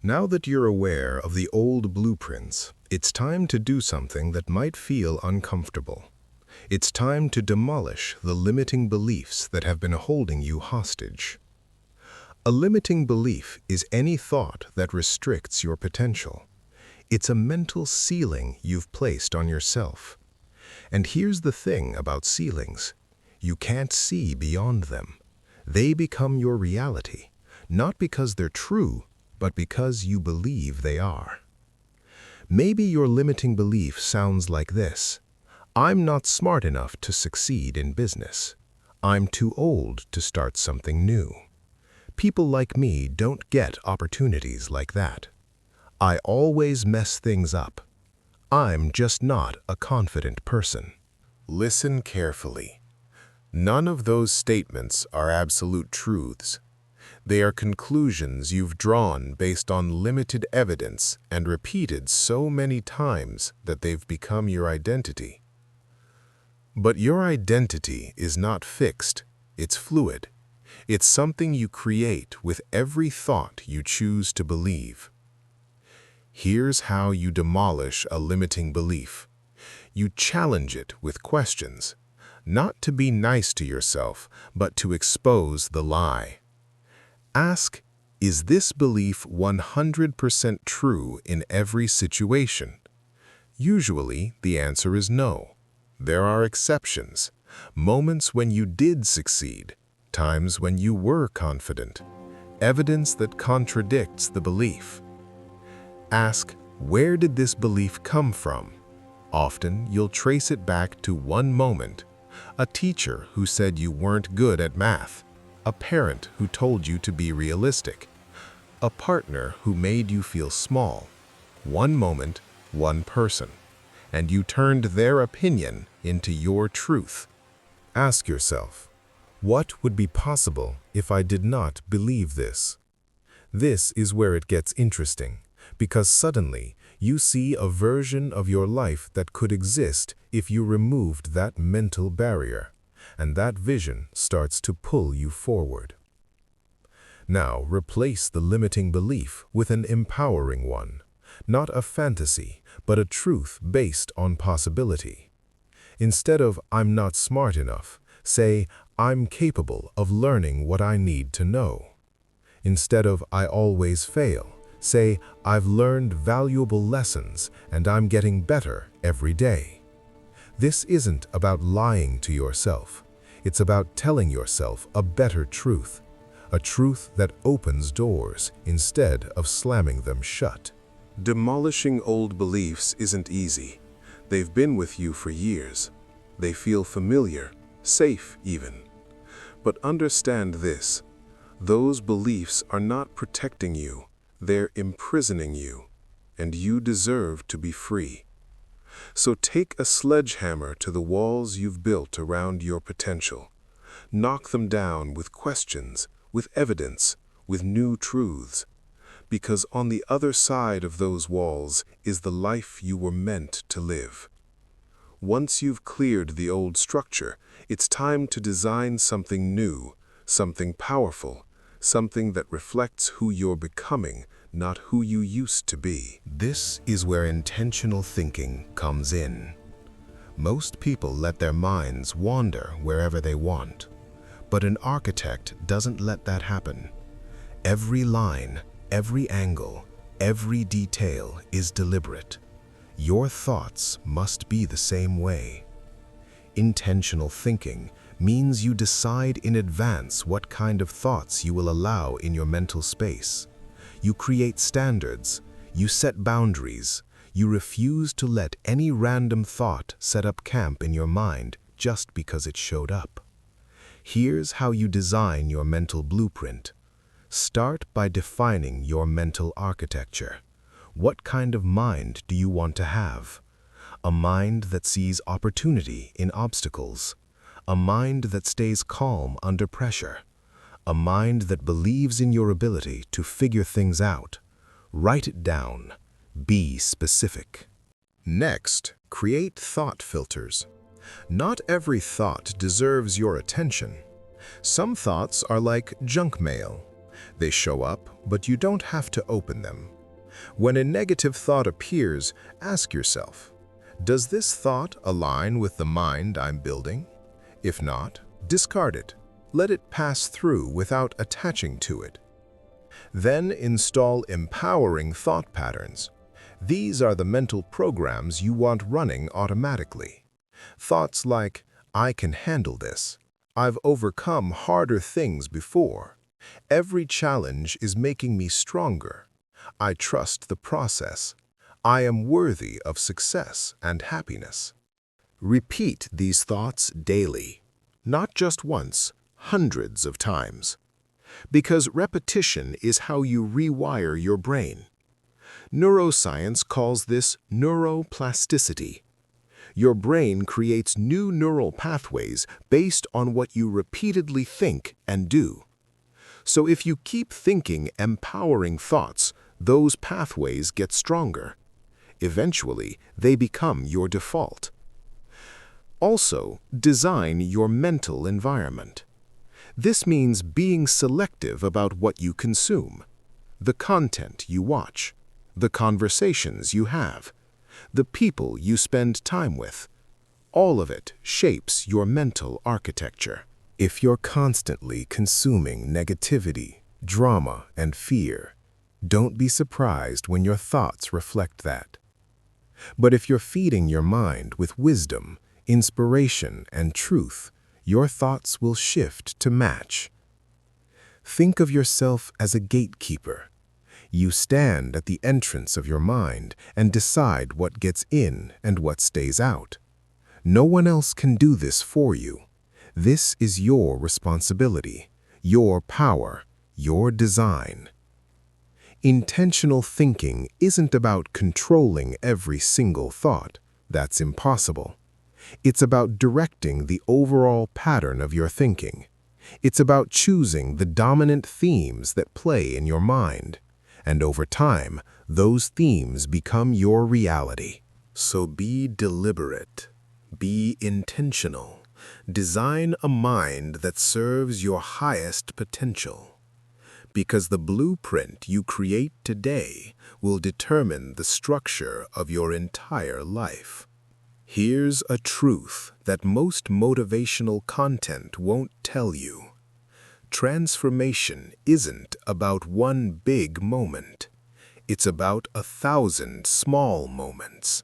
Now that you're aware of the old blueprints, it's time to do something that might feel uncomfortable. It's time to demolish the limiting beliefs that have been holding you hostage. A limiting belief is any thought that restricts your potential. It's a mental ceiling you've placed on yourself. And here's the thing about ceilings. You can't see beyond them. They become your reality, not because they're true, but because you believe they are. Maybe your limiting belief sounds like this: I'm not smart enough to succeed in business. I'm too old to start something new. People like me don't get opportunities like that. I always mess things up. I'm just not a confident person. Listen carefully. None of those statements are absolute truths. They are conclusions you've drawn based on limited evidence and repeated so many times that they've become your identity. But your identity is not fixed, it's fluid. It's something you create with every thought you choose to believe. Here's how you demolish a limiting belief. You challenge it with questions, not to be nice to yourself, but to expose the lie. Ask, is this belief 100% true in every situation? Usually, the answer is no. There are exceptions, moments when you did succeed, times when you were confident, evidence that contradicts the belief. Ask, where did this belief come from? Often, you'll trace it back to one moment: a teacher who said you weren't good at math, a parent who told you to be realistic, a partner who made you feel small. One moment, one person, and you turned their opinion into your truth. Ask yourself, what would be possible if I did not believe this? This is where it gets interesting, because suddenly you see a version of your life that could exist if you removed that mental barrier, and that vision starts to pull you forward. Now replace the limiting belief with an empowering one, not a fantasy, but a truth based on possibility. Instead of "I'm not smart enough," say "I'm capable of learning what I need to know." Instead of "I always fail," say "I've learned valuable lessons and I'm getting better every day." This isn't about lying to yourself. It's about telling yourself a better truth, a truth that opens doors instead of slamming them shut. Demolishing old beliefs isn't easy. They've been with you for years. They feel familiar, safe even. But understand this: those beliefs are not protecting you. They're imprisoning you, and you deserve to be free. So take a sledgehammer to the walls you've built around your potential. Knock them down with questions, with evidence, with new truths. Because on the other side of those walls is the life you were meant to live. Once you've cleared the old structure, it's time to design something new, something powerful, something that reflects who you're becoming, not who you used to be. This is where intentional thinking comes in. Most people let their minds wander wherever they want, but an architect doesn't let that happen. Every line, every angle, every detail is deliberate. Your thoughts must be the same way. Intentional thinking means you decide in advance what kind of thoughts you will allow in your mental space. You create standards, you set boundaries, you refuse to let any random thought set up camp in your mind just because it showed up. Here's how you design your mental blueprint. Start by defining your mental architecture. What kind of mind do you want to have? A mind that sees opportunity in obstacles. A mind that stays calm under pressure. A mind that believes in your ability to figure things out. Write it down. Be specific. Next, create thought filters. Not every thought deserves your attention. Some thoughts are like junk mail. They show up, but you don't have to open them. When a negative thought appears, ask yourself, does this thought align with the mind I'm building? If not, discard it. Let it pass through without attaching to it. Then install empowering thought patterns. These are the mental programs you want running automatically. Thoughts like, I can handle this. I've overcome harder things before. Every challenge is making me stronger. I trust the process. I am worthy of success and happiness. Repeat these thoughts daily, not just once, hundreds of times. Because repetition is how you rewire your brain. Neuroscience calls this neuroplasticity. Your brain creates new neural pathways based on what you repeatedly think and do. So if you keep thinking empowering thoughts, those pathways get stronger. Eventually, they become your default. Also, design your mental environment. This means being selective about what you consume, the content you watch, the conversations you have, the people you spend time with. All of it shapes your mental architecture. If you're constantly consuming negativity, drama, and fear, don't be surprised when your thoughts reflect that. But if you're feeding your mind with wisdom, inspiration, and truth, your thoughts will shift to match. Think of yourself as a gatekeeper. You stand at the entrance of your mind and decide what gets in and what stays out. No one else can do this for you. This is your responsibility, your power, your design. Intentional thinking isn't about controlling every single thought. That's impossible. It's about directing the overall pattern of your thinking. It's about choosing the dominant themes that play in your mind. And over time, those themes become your reality. So be deliberate. Be intentional. Design a mind that serves your highest potential. Because the blueprint you create today will determine the structure of your entire life. Here's a truth that most motivational content won't tell you. Transformation isn't about one big moment. It's about 1,000 small moments.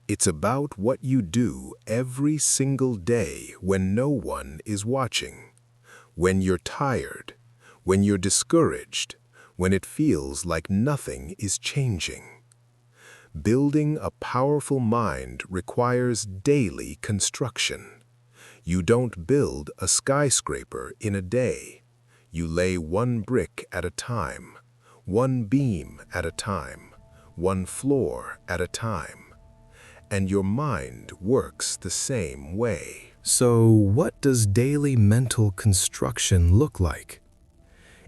It's about what you do every single day when no one is watching. When you're tired, when you're discouraged, when it feels like nothing is changing. Building a powerful mind requires daily construction. You don't build a skyscraper in a day. You lay one brick at a time, one beam at a time, one floor at a time. And your mind works the same way. So what does daily mental construction look like?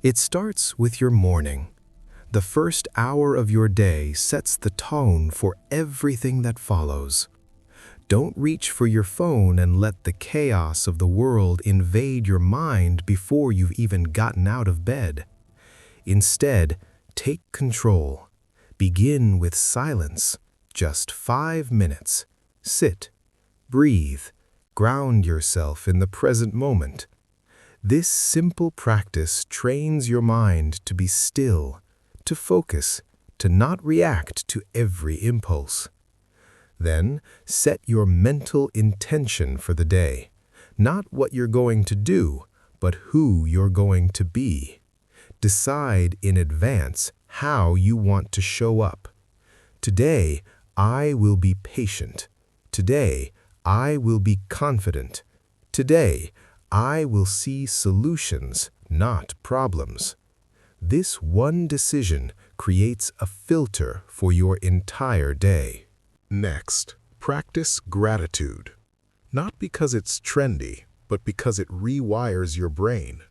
It starts with your morning. The first hour of your day sets the tone for everything that follows. Don't reach for your phone and let the chaos of the world invade your mind before you've even gotten out of bed. Instead, take control. Begin with silence. Just 5 minutes. Sit, breathe, ground yourself in the present moment. This simple practice trains your mind to be still, to focus, to not react to every impulse. Then, set your mental intention for the day. Not what you're going to do, but who you're going to be. Decide in advance how you want to show up. Today, I will be patient. Today, I will be confident. Today, I will see solutions, not problems. This one decision creates a filter for your entire day. Next, practice gratitude. Not because it's trendy, but because it rewires your brain.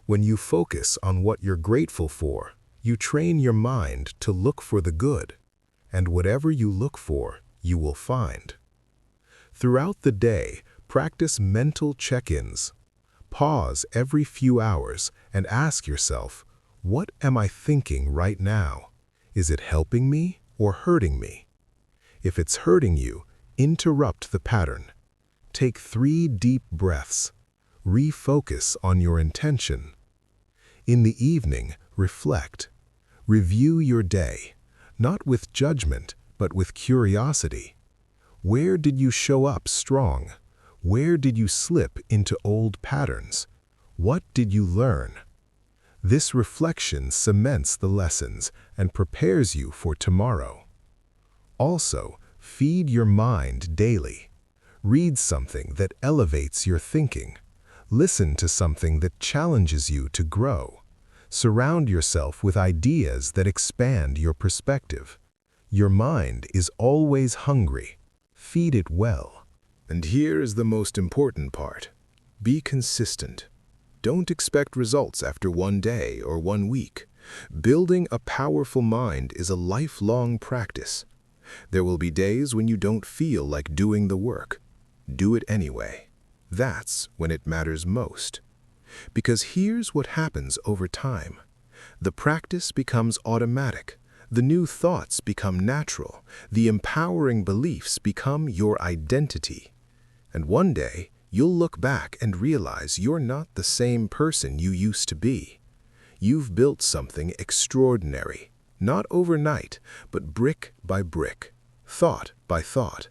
When you focus on what you're grateful for, you train your mind to look for the good. And whatever you look for, you will find. Throughout the day, practice mental check-ins. Pause every few hours and ask yourself, what am I thinking right now? Is it helping me or hurting me? If it's hurting you, interrupt the pattern. Take 3 deep breaths. Refocus on your intention. In the evening, reflect. Review your day, not with judgment, but with curiosity. Where did you show up strong? Where did you slip into old patterns? What did you learn? This reflection cements the lessons and prepares you for tomorrow. Also, feed your mind daily. Read something that elevates your thinking. Listen to something that challenges you to grow. Surround yourself with ideas that expand your perspective. Your mind is always hungry. Feed it well. And here is the most important part. Be consistent. Don't expect results after one day or one week. Building a powerful mind is a lifelong practice. There will be days when you don't feel like doing the work. Do it anyway. That's when it matters most. Because here's what happens over time. The practice becomes automatic. The new thoughts become natural. The empowering beliefs become your identity. And one day, you'll look back and realize you're not the same person you used to be. You've built something extraordinary, not overnight, but brick by brick, thought by thought,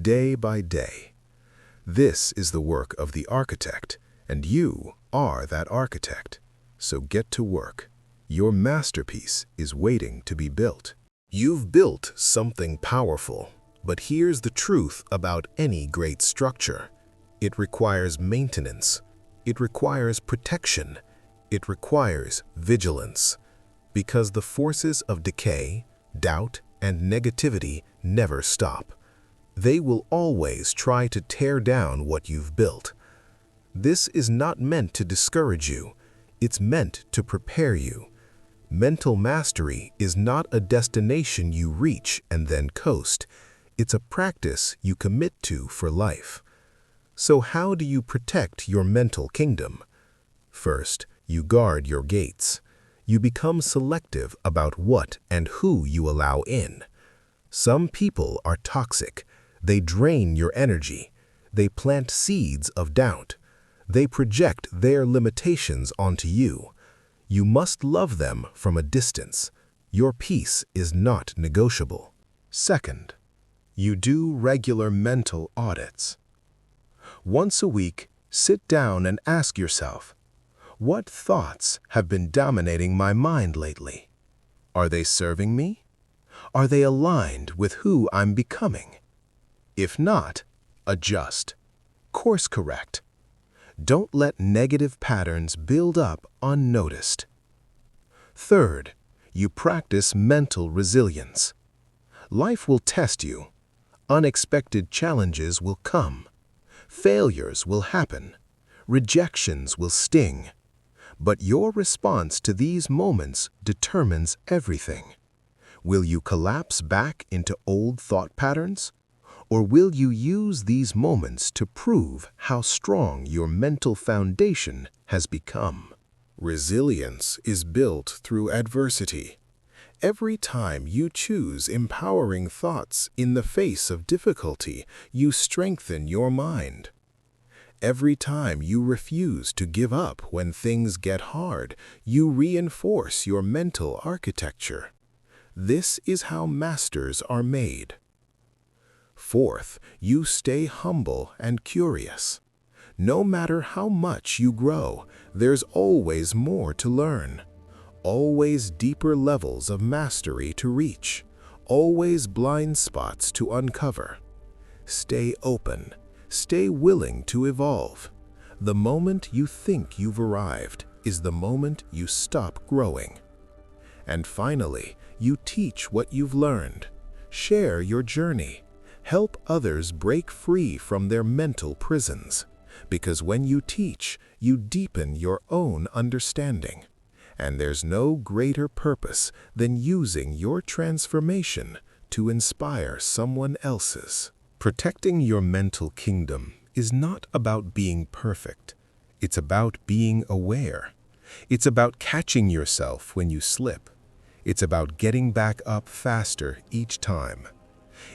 day by day. This is the work of the architect, and you are that architect. So get to work. Your masterpiece is waiting to be built. You've built something powerful, but here's the truth about any great structure. It requires maintenance. It requires protection. It requires vigilance. Because the forces of decay, doubt, and negativity never stop. They will always try to tear down what you've built. This is not meant to discourage you. It's meant to prepare you. Mental mastery is not a destination you reach and then coast. It's a practice you commit to for life. So how do you protect your mental kingdom? First, you guard your gates. You become selective about what and who you allow in. Some people are toxic. They drain your energy. They plant seeds of doubt. They project their limitations onto you. You must love them from a distance. Your peace is not negotiable. Second, you do regular mental audits. Once a week, sit down and ask yourself, what thoughts have been dominating my mind lately? Are they serving me? Are they aligned with who I'm becoming? If not, adjust. Course correct. Don't let negative patterns build up unnoticed. Third, you practice mental resilience. Life will test you. Unexpected challenges will come. Failures will happen. Rejections will sting. But your response to these moments determines everything. Will you collapse back into old thought patterns? Or will you use these moments to prove how strong your mental foundation has become? Resilience is built through adversity. Every time you choose empowering thoughts in the face of difficulty, you strengthen your mind. Every time you refuse to give up when things get hard, you reinforce your mental architecture. This is how masters are made. Fourth, you stay humble and curious. No matter how much you grow, there's always more to learn. Always deeper levels of mastery to reach. Always blind spots to uncover. Stay open. Stay willing to evolve. The moment you think you've arrived is the moment you stop growing. And finally, you teach what you've learned. Share your journey. Help others break free from their mental prisons. Because when you teach, you deepen your own understanding. And there's no greater purpose than using your transformation to inspire someone else's. Protecting your mental kingdom is not about being perfect. It's about being aware. It's about catching yourself when you slip. It's about getting back up faster each time.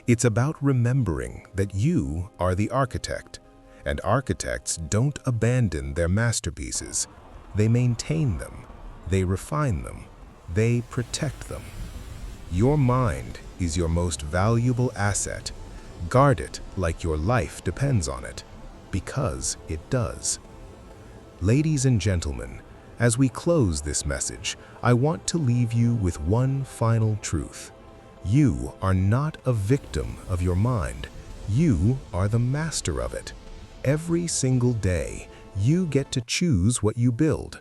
It's about remembering that you are the architect, and architects don't abandon their masterpieces. They maintain them, they refine them, they protect them. Your mind is your most valuable asset. Guard it like your life depends on it, because it does. Ladies and gentlemen, as we close this message, I want to leave you with one final truth. You are not a victim of your mind. You are the master of it. Every single day, you get to choose what you build.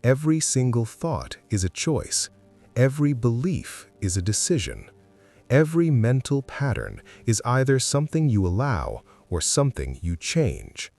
Every single thought is a choice. Every belief is a decision. Every mental pattern is either something you allow or something you change.